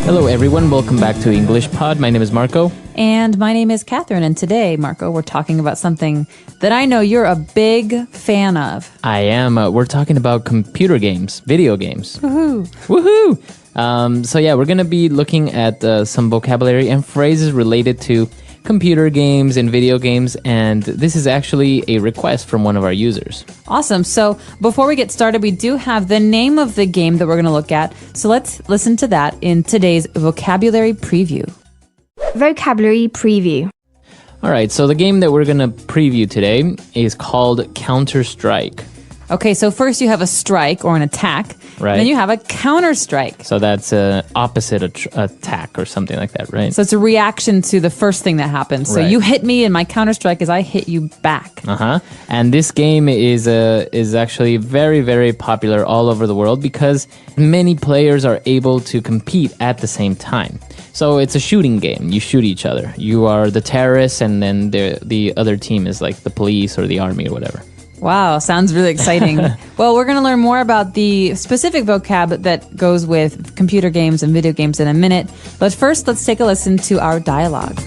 Hello everyone, welcome back to English Pod. My name is Marco. And my name is Catherine, and today, Marco, we're talking about something that I know you're a big fan of. I am. We're talking about computer games, video games. Woohoo! Woohoo! So yeah, we're going to be looking at some vocabulary and phrases related to computer games and video games, and this is actually a request from one of our users. Awesome. So before we get started, we do have the name of the game that we're going to look at. So let's listen to that in today's vocabulary preview. Vocabulary preview. All right, so the game that we're going to preview today is called Counter-Strike. Okay, so first you have a strike or an attack. Right. Then you have a counter-strike. So that's opposite attack or something like that, right? So it's a reaction to the first thing that happens. So Right. you hit me, and my counter-strike is I hit you back. And this game is actually very, very popular all over the world because many players are able to compete at the same time. So it's a shooting game. You shoot each other. You are the terrorists, and then the other team is like the police or the army or whatever. Wow, sounds really exciting. Well, we're going to learn more about the specific vocab that goes with computer games and video games in a minute. But first, let's take a listen to our dialogue.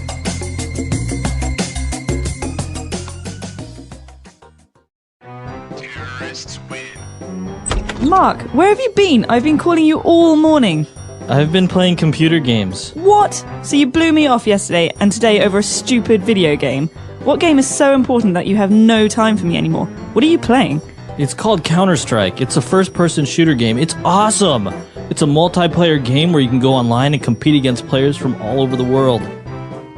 Terrorists win. Mark, where have you been? I've been calling you all morning. I've been playing computer games. What? So you blew me off yesterday and today over a stupid video game? What game is so important that you have no time for me anymore? What are you playing? It's called Counter-Strike. It's a first-person shooter game. It's awesome! It's a multiplayer game where you can go online and compete against players from all over the world.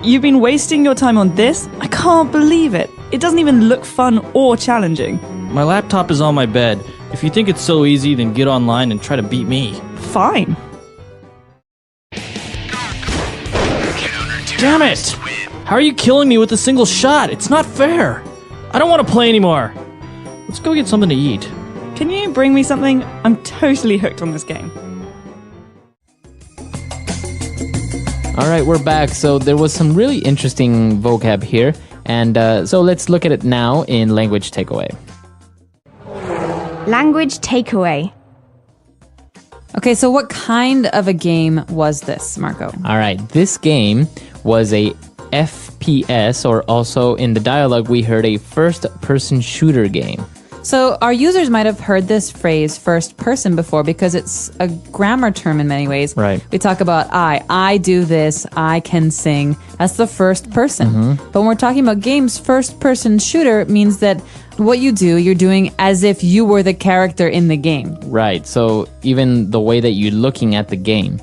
You've been wasting your time on this? I can't believe it. It doesn't even look fun or challenging. My laptop is on my bed. If you think it's so easy, then get online and try to beat me. Fine. Damn it! How are you killing me with a single shot? It's not fair! I don't want to play anymore! Let's go get something to eat. Can you bring me something? I'm totally hooked on this game. All right, we're back. So there was some really interesting vocab here. And so let's look at it now in language takeaway. Language takeaway. Okay, so what kind of a game was this, Marco? All right, this game was a FPS, or also in the dialogue we heard a first-person shooter game. So our users might have heard this phrase first person before because it's a grammar term in many ways. Right. We talk about I do this, I can sing. That's the first person. But when we're talking about games, first person shooter means that what you do, you're doing as if you were the character in the game. Right, so even the way that you're looking at the game,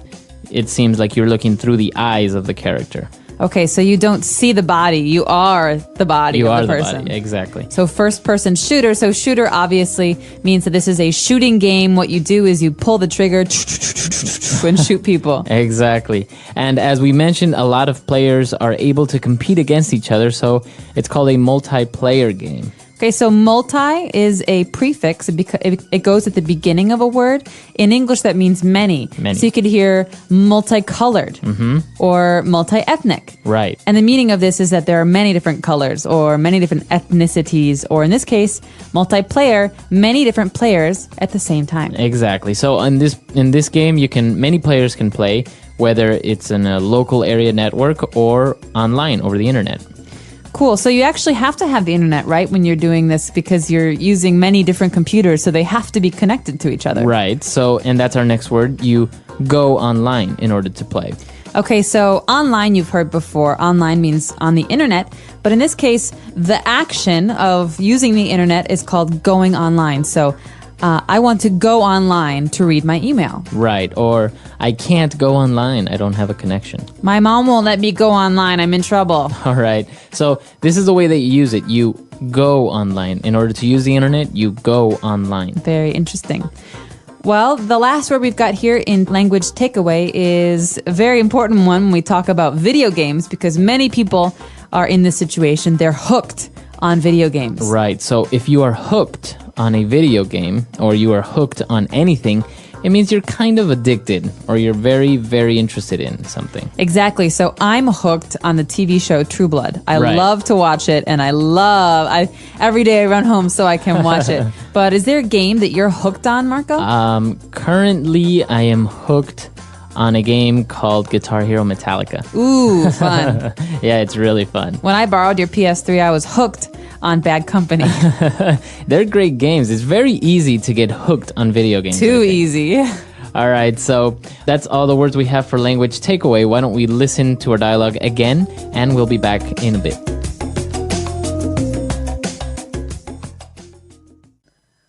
it seems like you're looking through the eyes of the character. Okay, so you don't see the body, you are the body You of are the the person. body, exactly. So first person shooter. So shooter obviously means that this is a shooting game. What you do is you pull the trigger and shoot people. Exactly. And as we mentioned, a lot of players are able to compete against each other, so it's called a multiplayer game. Okay, so multi is a prefix. It goes at the beginning of a word. In English, that means many. Many. So you could hear multicolored or multi-ethnic. Right. And the meaning of this is that there are many different colors or many different ethnicities, or in this case, multiplayer, many different players at the same time. Exactly. So in this game, many players can play, whether it's in a local area network or online over the internet. Cool. So you actually have to have the internet, right, when you're doing this because you're using many different computers, so they have to be connected to each other. Right. So, and that's our next word. You go online in order to play. Okay, so online you've heard before. Online means on the internet, but in this case, the action of using the internet is called going online. So I want to go online to read my email. Right. Or I can't go online. I don't have a connection. My mom won't let me go online. I'm in trouble. All right. So this is the way that you use it. You go online. In order to use the internet, you go online. Very interesting. Well, the last word we've got here in language takeaway is a very important one when we talk about video games, because many people are in this situation. They're hooked on video games. Right. So if you are hooked on a video game, or you are hooked on anything, it means you're kind of addicted, or you're very, very interested in something. Exactly. So I'm hooked on the TV show True Blood. I Right. love to watch it, and every day I run home so I can watch it. But is there a game that you're hooked on, Marco? Currently, I am hooked on a game called Guitar Hero Metallica. Ooh, fun. Yeah, it's really fun. When I borrowed your PS3, I was hooked on Bad Company. They're great games. It's very easy to get hooked on video games. Too easy. All right, so that's all the words we have for language takeaway. Why don't we listen to our dialogue again, and we'll be back in a bit.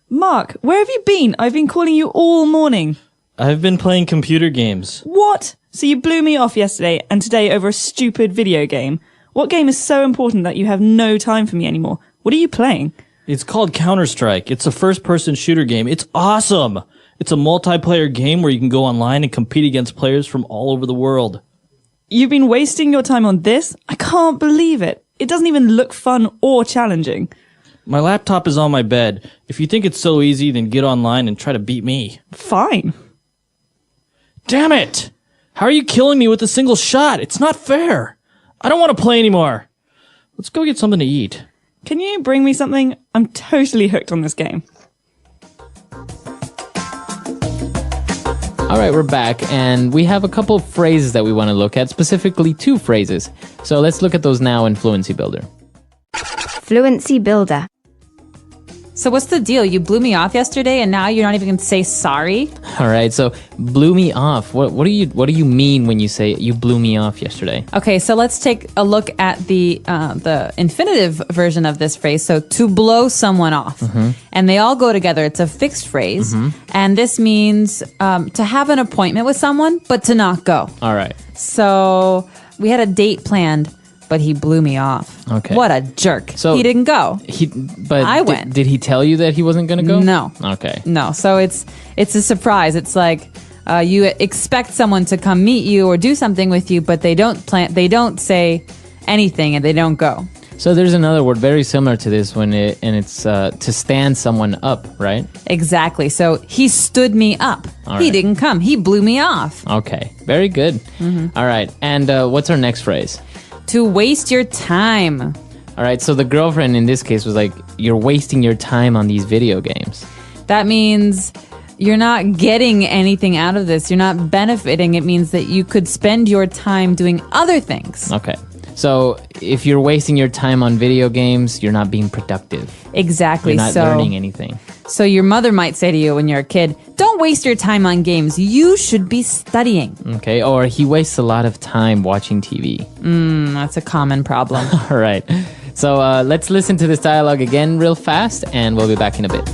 Mark, where have you been? I've been calling you all morning. I've been playing computer games. What? So you blew me off yesterday and today over a stupid video game. What game is so important that you have no time for me anymore? What are you playing? It's called Counter-Strike. It's a first-person shooter game. It's awesome! It's a multiplayer game where you can go online and compete against players from all over the world. You've been wasting your time on this? I can't believe it. It doesn't even look fun or challenging. My laptop is on my bed. If you think it's so easy, then get online and try to beat me. Fine. Damn it! How are you killing me with a single shot? It's not fair. I don't want to play anymore. Let's go get something to eat. Can you bring me something? I'm totally hooked on this game. All right, we're back, and we have a couple of phrases that we want to look at, specifically 2 phrases. So let's look at those now in Fluency Builder. Fluency Builder. So what's the deal? You blew me off yesterday, and now you're not even going to say sorry? All right, so blew me off. What do you mean when you say you blew me off yesterday? Okay, so let's take a look at the infinitive version of this phrase. So to blow someone off, and they all go together. It's a fixed phrase, and this means to have an appointment with someone, but to not go. All right. So we had a date planned, but he blew me off. Okay. What a jerk. So he didn't go. But I went. Did he tell you that he wasn't going to go? No. Okay. No. So it's a surprise. It's like you expect someone to come meet you or do something with you, but they don't say anything and they don't go. So there's another word very similar to this it's to stand someone up, right? Exactly. So he stood me up. All He right. didn't come. He blew me off. Okay. Very good. All right. And what's our next phrase? To waste your time. All right. So the girlfriend in this case was like, you're wasting your time on these video games. That means you're not getting anything out of this. You're not benefiting. It means that you could spend your time doing other things. Okay. So if you're wasting your time on video games, you're not being productive. Exactly. You're not learning anything. So your mother might say to you when you're a kid, don't waste your time on games. You should be studying. Okay. Or he wastes a lot of time watching TV. That's a common problem. All right. So let's listen to this dialogue again real fast, and we'll be back in a bit.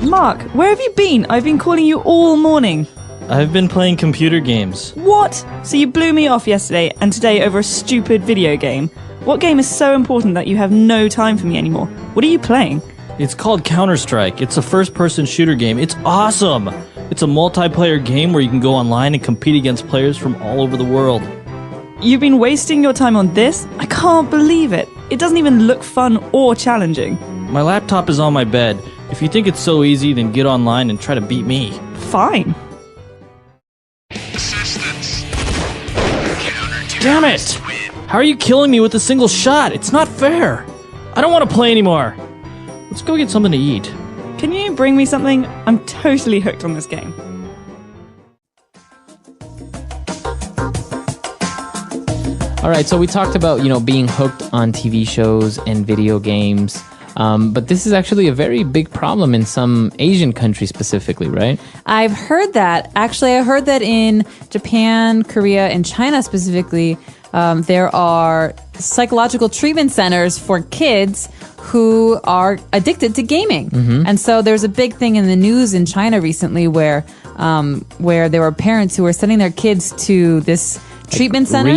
Mark, where have you been? I've been calling you all morning. I've been playing computer games. What? So you blew me off yesterday and today over a stupid video game. What game is so important that you have no time for me anymore? What are you playing? It's called Counter-Strike. It's a first-person shooter game. It's awesome! It's a multiplayer game where you can go online and compete against players from all over the world. You've been wasting your time on this? I can't believe it. It doesn't even look fun or challenging. My laptop is on my bed. If you think it's so easy, then get online and try to beat me. Fine. Damn it! How are you killing me with a single shot? It's not fair. I don't want to play anymore. Let's go get something to eat. Can you bring me something? I'm totally hooked on this game. All right. So we talked about, being hooked on TV shows and video games. But this is actually a very big problem in some Asian countries specifically, right? I've heard that. Actually, I heard that in Japan, Korea, and China specifically, there are psychological treatment centers for kids who are addicted to gaming. And so there's a big thing in the news in China recently where there were parents who were sending their kids to this treatment center.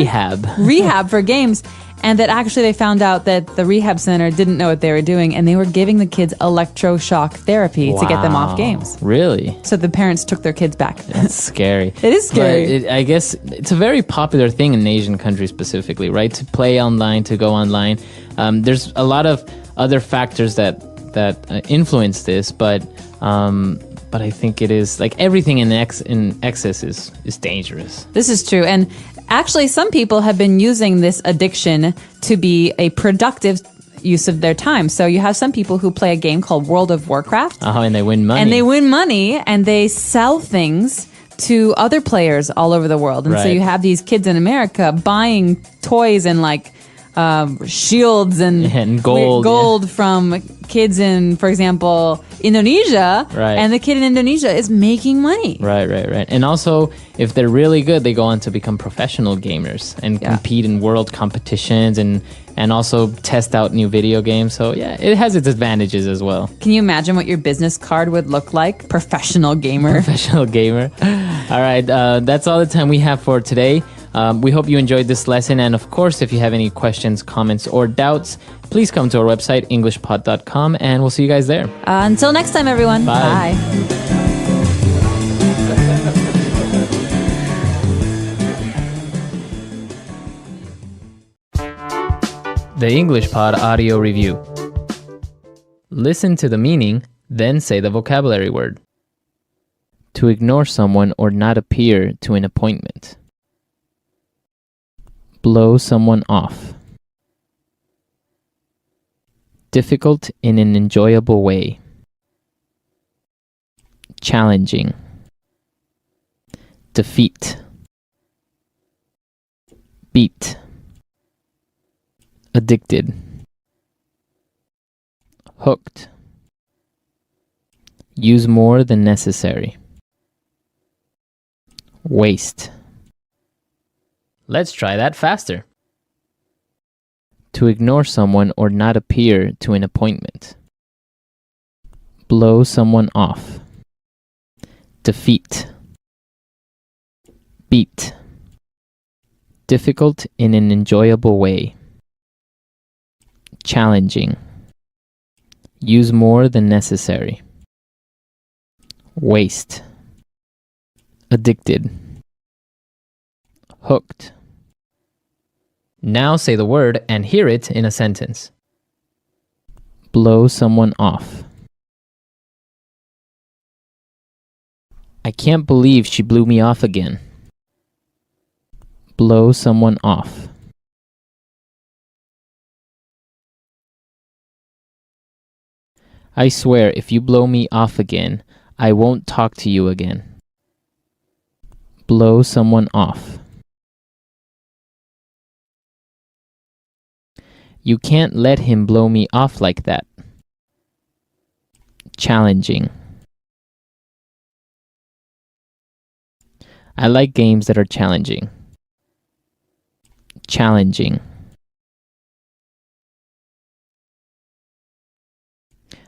Rehab for games. And that actually they found out that the rehab center didn't know what they were doing, and they were giving the kids electroshock therapy to get them off games. Really? So the parents took their kids back. That's scary. It is scary. But I guess it's a very popular thing in Asian countries specifically, right? To play online, to go online. There's a lot of other factors that influence this, but I think it is like everything in excess is dangerous. This is true. And actually, some people have been using this addiction to be a productive use of their time. So you have some people who play a game called World of Warcraft. And they win money. And they win money and they sell things to other players all over the world. And so Right. you have these kids in America buying toys and like shields and gold, from kids in, for example, Indonesia. Right. And the kid in Indonesia is making money. Right. And also, if they're really good, they go on to become professional gamers and compete in world competitions and also test out new video games. So yeah, it has its advantages as well. Can you imagine what your business card would look like? Professional gamer. Professional gamer. All right, that's all the time we have for today. We hope you enjoyed this lesson. And of course, if you have any questions, comments, or doubts, please come to our website, englishpod.com, and we'll see you guys there. Until next time, everyone. Bye. The English Pod Audio Review. Listen to the meaning, then say the vocabulary word. To ignore someone or not appear to an appointment. Blow someone off. Difficult in an enjoyable way. Challenging. Defeat. Beat. Addicted. Hooked. Use more than necessary. Waste. Let's try that faster. To ignore someone or not appear to an appointment. Blow someone off. Defeat. Beat. Difficult in an enjoyable way. Challenging. Use more than necessary. Waste. Addicted. Hooked. Now say the word and hear it in a sentence. Blow someone off. I can't believe she blew me off again. Blow someone off. I swear if you blow me off again, I won't talk to you again. Blow someone off. You can't let him blow me off like that. Challenging. I like games that are challenging. Challenging.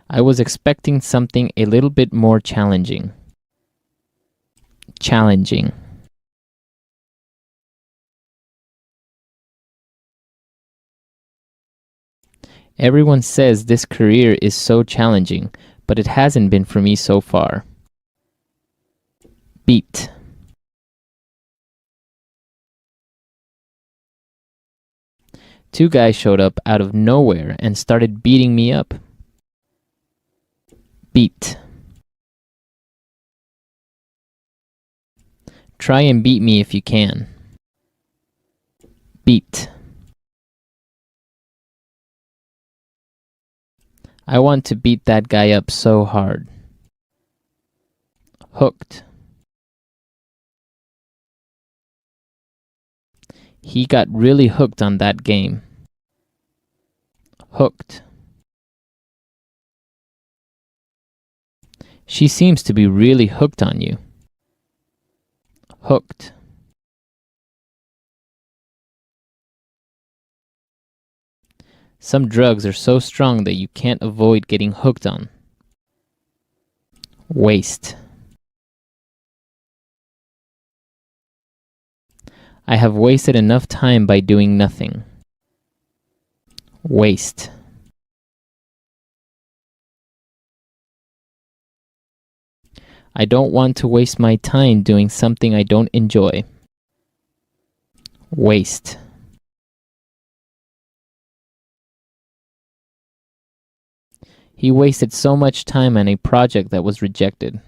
I was expecting something a little bit more challenging. Challenging. Everyone says this career is so challenging, but it hasn't been for me so far. Beat. Two guys showed up out of nowhere and started beating me up. Beat. Try and beat me if you can. Beat. I want to beat that guy up so hard. Hooked. He got really hooked on that game. Hooked. She seems to be really hooked on you. Hooked. Some drugs are so strong that you can't avoid getting hooked on. Waste. I have wasted enough time by doing nothing. Waste. I don't want to waste my time doing something I don't enjoy. Waste. He wasted so much time on a project that was rejected.